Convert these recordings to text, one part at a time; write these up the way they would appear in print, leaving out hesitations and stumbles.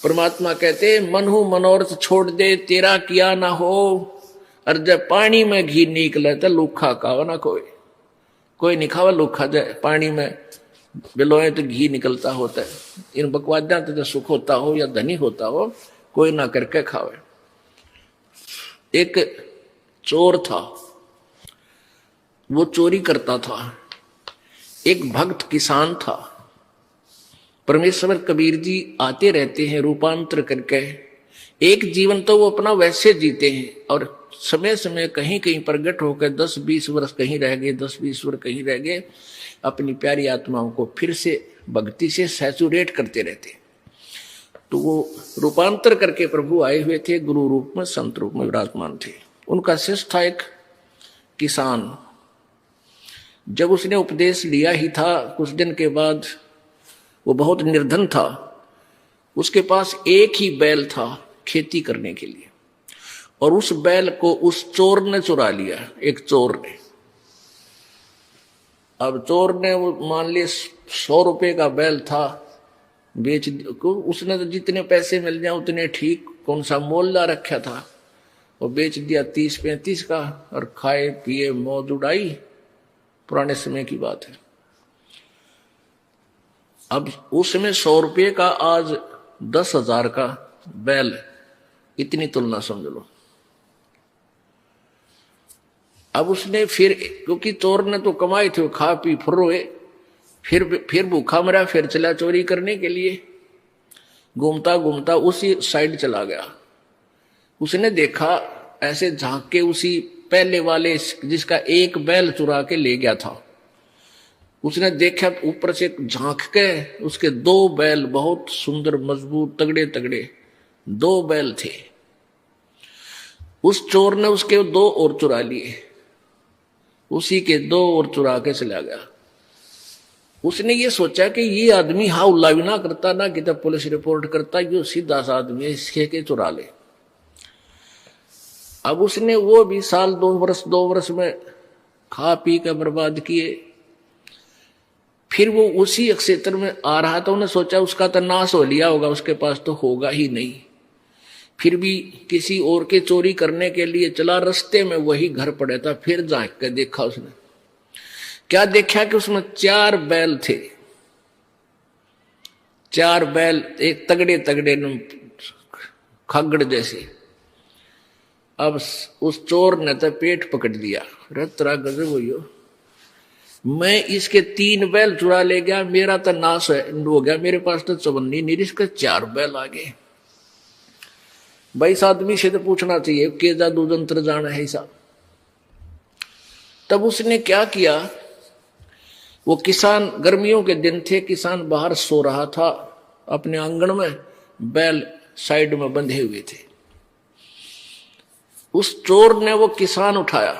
परमात्मा कहते मन हूं मनोरथ छोड़ दे तेरा किया ना हो, और जब पानी में घी निकले तो लूखा खावा ना कोई नहीं खावा लूखा। जाए पानी में बिलोए तो घी निकलता होता है। इन बकवादा तो जो सुख होता हो या धनी होता हो कोई ना करके खावे। एक चोर था, वो चोरी करता था। एक भक्त किसान था। परमेश्वर कबीर जी आते रहते हैं रूपांतर करके। एक जीवन तो वो अपना वैसे जीते हैं और समय समय कहीं कहीं प्रगट होकर 10-20 वर्ष कहीं रह गए, 10-20 वर्ष कहीं रह गए, अपनी प्यारी आत्माओं को फिर से भक्ति से सैचुरेट करते रहते। तो वो रूपांतर करके प्रभु आए हुए थे, गुरु रूप में संत रूप में विराजमान थे। उनका शिष्य था एक किसान। जब उसने उपदेश लिया ही था कुछ दिन के बाद वो बहुत निर्धन था। उसके पास एक ही बैल था खेती करने के लिए, और उस बैल को उस चोर ने चुरा लिया। एक चोर ने, अब चोर ने वो मान लिया 100 रुपए का बैल था, बेच को उसने तो जितने पैसे मिल जाए उतने ठीक, कौन सा मोल ला रखा था, वो बेच दिया 30-35 का और खाए पिए मौज उड़ाई। पुराने समय की बात है। अब उस समय 100 रुपये का आज 10,000 का बैल, इतनी तुलना समझ लो। अब उसने फिर, क्योंकि चोर ने तो कमाए थे, खा पी फुर्रोए, फिर भूखा मरा, फिर चला चोरी करने के लिए। घूमता घूमता उसी साइड चला गया। उसने देखा ऐसे झांक के उसी पहले वाले जिसका एक बैल चुरा के ले गया था, उसने देखा ऊपर से झांक के उसके 2 बैल बहुत सुंदर मजबूत तगड़े तगड़े 2 बैल थे। उस चोर ने उसके 2 और चुरा लिए, उसी के 2 और चुरा के चला गया। उसने ये सोचा कि ये आदमी हाउला भी ना करता ना कि तब पुलिस रिपोर्ट करता, ये सीधा सा आदमी इसके के चुरा ले। अब उसने वो भी साल 2 वर्ष में खा पी कर बर्बाद किए। फिर वो उसी क्षेत्र में आ रहा था, उन्हें सोचा उसका तो नाश हो लिया होगा, उसके पास तो होगा ही नहीं। फिर भी किसी और के चोरी करने के लिए चला, रास्ते में वही घर पड़ा था। फिर झांक कर देखा उसने, क्या देखा कि उसमें 4 बैल थे। 4 बैल एक तगड़े तगड़े खगड़ जैसे। अब उस चोर ने तो पेट पकड़ दिया, तेरा गजब हो, मैं इसके 3 बैल चुरा ले गया, मेरा तो नाश हो गया, मेरे पास तो चवन्नी नहीं, इसके 4 बैल आ गए। भाई इस आदमी से तो पूछना चाहिए के जादू जंत्र जाना है ऐसा। तब उसने क्या किया, वो किसान, गर्मियों के दिन थे, किसान बाहर सो रहा था अपने आंगन में, बैल साइड में बंधे हुए थे। उस चोर ने वो किसान उठाया।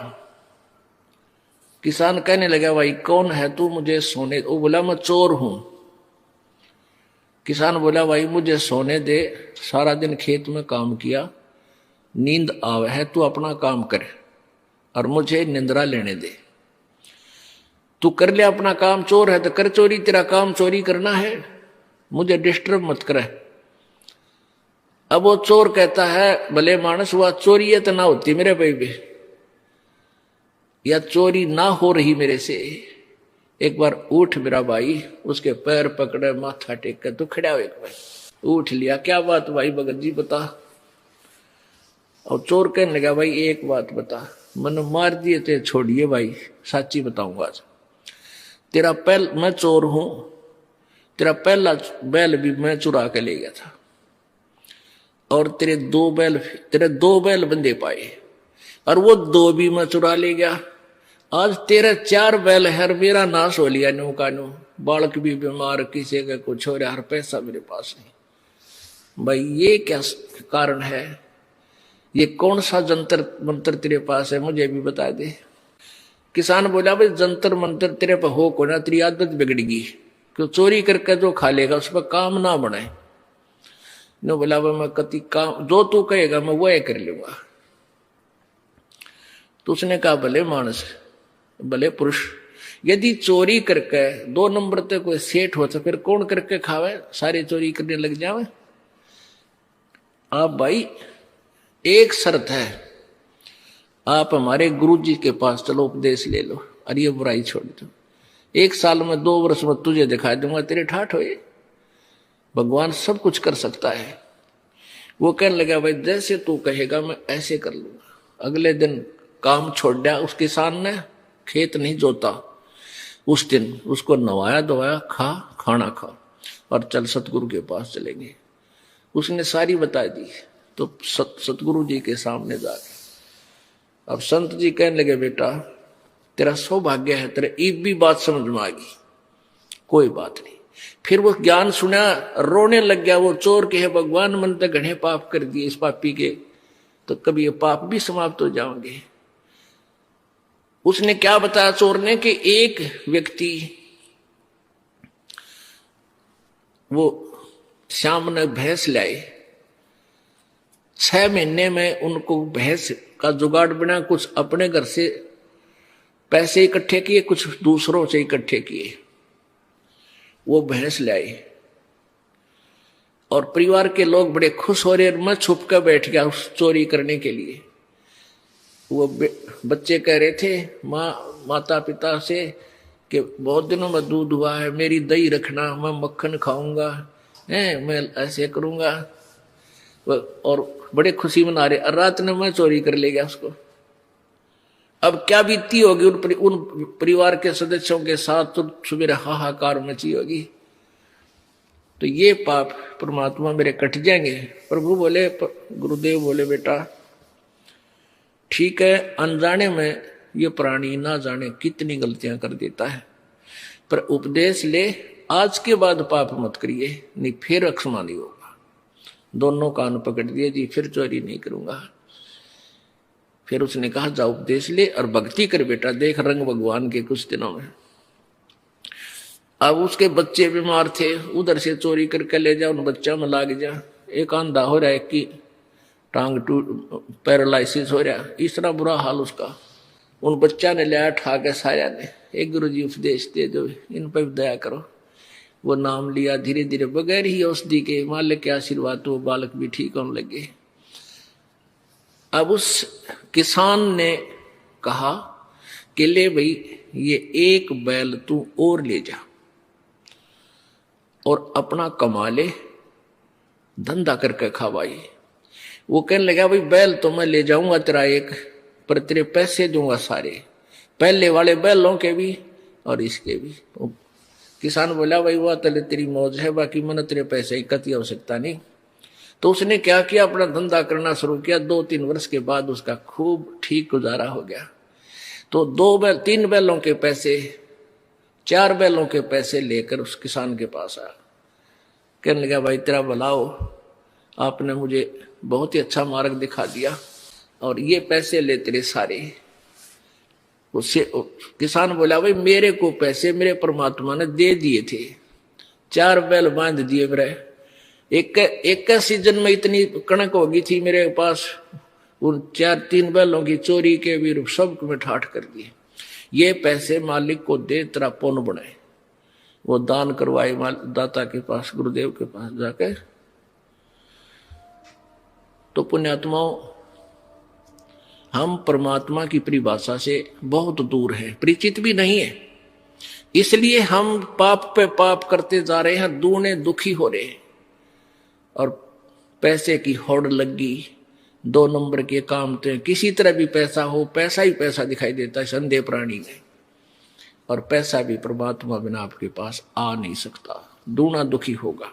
किसान कहने लगा, भाई कौन है तू, मुझे सोने। वो बोला मैं चोर हूं। किसान बोला, भाई मुझे सोने दे, सारा दिन खेत में काम किया, नींद आवे है, तू अपना काम कर और मुझे निंद्रा लेने दे। तू कर ले अपना काम, चोर है तो कर चोरी, तेरा काम चोरी करना है, मुझे डिस्टर्ब मत करे। अब वो चोर कहता है, भले मानस हुआ चोरी है तो ना होती मेरे भाई भी, या चोरी ना हो रही मेरे से, एक बार उठ मेरा भाई। उसके पैर पकड़े, माथा टेक कर तो खड़ा हो, एक बार उठ लिया। क्या बात भाई भगत जी बता। और चोर कहने लगा, भाई एक बात बता, मैंने मार दिए थे छोड़िए भाई, साची बताऊंगा आज। तेरा मैं चोर हूं, तेरा पहला बैल भी मैं चुरा के ले गया था, और तेरे 2 बैल बंदे पाए, और वो 2 भी मैं चुरा ले गया। आज तेरे 4 बैल है, मेरा नाश हो लिया नो का नो। बालक भी बीमार, किसी का कुछ हो रहा, हर पैसा मेरे पास नहीं। भाई ये क्या कारण है, ये कौन सा जंतर मंत्र तेरे पास है, मुझे भी बता दे। किसान बोला, भाई जंतर मंत्र तेरे पर हो को ना, तेरी आदत बिगड़ेगी, क्यों चोरी करके जो खा लेगा उस पर काम ना बनाए। नो बोला, भाई मैं कति काम जो तू कहेगा मैं वो कर लूंगा। तो उसने कहा, भले मानस भले पुरुष, यदि चोरी करके 2 नंबर तक कोई सेठ हो तो फिर कौन करके खावे, सारे चोरी करने लग जावे। आप भाई, एक शर्त है, आप हमारे गुरु जी के पास चलो, उपदेश ले लो और ये बुराई छोड़ दो। 1 साल में 2 वर्ष में तुझे दिखा दूंगा, तेरे ठाठ होए। भगवान सब कुछ कर सकता है। वो कहने लगा, भाई जैसे तू कहेगा मैं ऐसे कर लूंगा। अगले दिन काम छोड़ दिया उस किसान ने, खेत नहीं जोता। उस दिन उसको नवाया धोया, खाना खा और चल सतगुरु के पास चलेंगे। उसने सारी बता दी। तो सतगुरु जी के सामने जाके अब संत जी कहने लगे, बेटा तेरा सौभाग्य है, तेरे एक भी बात समझ में आ गई, कोई बात नहीं। फिर वो ज्ञान सुना, रोने लग गया। वो चोर के है, भगवान मन तक घने पाप कर दिए इस पापी के, तो कभी ये पाप भी समाप्त हो जाओगे। उसने क्या बताया चोर ने कि एक व्यक्ति, वो श्याम ने भैंस लाई, 6 महीने में उनको भैंस का जुगाड़ बना। कुछ अपने घर से पैसे इकट्ठे किए, कुछ दूसरों से इकट्ठे किए। वो भैंस लाई और परिवार के लोग बड़े खुश हो रहे। मैं छुप कर बैठ गया उस चोरी करने के लिए। वो बच्चे कह रहे थे माता पिता से कि बहुत दिनों में दूध हुआ है, मेरी दही रखना, मैं मक्खन खाऊंगा, मैं ऐसे करूंगा। और बड़े खुशी मना रहे। रात ने मैं चोरी कर ले गया उसको। अब क्या बीती होगी उन परिवार के सदस्यों के साथ, तो सुबह हाहाकार मची होगी। तो ये पाप परमात्मा मेरे कट जाएंगे। प्रभु बोले, गुरुदेव बोले, बेटा ठीक है, अनजाने में ये प्राणी ना जाने कितनी गलतियां कर देता है, पर उपदेश ले, आज के बाद पाप मत करिए, नहीं फिर अक्षमा नहीं होगा। दोनों कान पकड़ दिए जी, फिर चोरी नहीं करूंगा। फिर उसने कहा जा उपदेश ले और भक्ति कर बेटा, देख रंग भगवान के कुछ दिनों में। अब उसके बच्चे बीमार थे, उधर से चोरी करके ले जा, उन बच्चा में लाग जा। एक अंधा हो रहा है कि टांग पैरालिसिस हो रहा, इस तरह बुरा हाल उसका। उन बच्चा ने लिया ठा के साया ने, एक गुरु जी उपदेश दे दो, इन पर दया करो। वो नाम लिया, धीरे धीरे बगैर ही औषधि के मालिक के आशीर्वाद तो बालक भी ठीक होने लगे। अब उस किसान ने कहा कि ले भाई, ये एक बैल तू और ले जा और अपना कमा ले, धंधा करके खा भाई। वो कहने लगा, भाई बैल तो मैं ले जाऊंगा तेरा एक, पर तेरे पैसे दूंगा सारे, पहले वाले बैलों के भी और इसके भी। किसान बोला, भाई वह तले तेरी मौज है, बाकी मैंने तेरे पैसे की कती आवश्यकता नहीं। तो उसने क्या किया, अपना धंधा करना शुरू किया। 2-3 वर्ष के बाद उसका खूब ठीक गुजारा हो गया। तो 3 बैलों के पैसे, 4 बैलों के पैसे लेकर उस किसान के पास आया। कहने लगा, भाई तेरा भला हो, आपने मुझे बहुत ही अच्छा मार्ग दिखा दिया और ये पैसे ले तेरे सारे। उससे किसान बोला, भाई मेरे को पैसे मेरे परमात्मा ने दे दिए थे, 4 बैल बांध दिए मेरे। एक सीजन में इतनी कणक होगी थी मेरे पास, उन 3 बैलों की चोरी के भी सब में ठाठ कर दिए। ये पैसे मालिक को दे, तेरा पुण्य बनाए। वो दान करवाए दाता के पास, गुरुदेव के पास जाकर। तो पुण्यात्माओं, हम परमात्मा की परिभाषा से बहुत दूर हैं, परिचित भी नहीं है। इसलिए हम पाप पे पाप करते जा रहे हैं, दूने दुखी हो रहे हैं। और पैसे की होड़ लग गई, 2 नंबर के काम थे, किसी तरह भी पैसा हो, पैसा ही पैसा दिखाई देता है संदेह प्राणी में। और पैसा भी परमात्मा बिना आपके पास आ नहीं सकता, दूना दुखी होगा।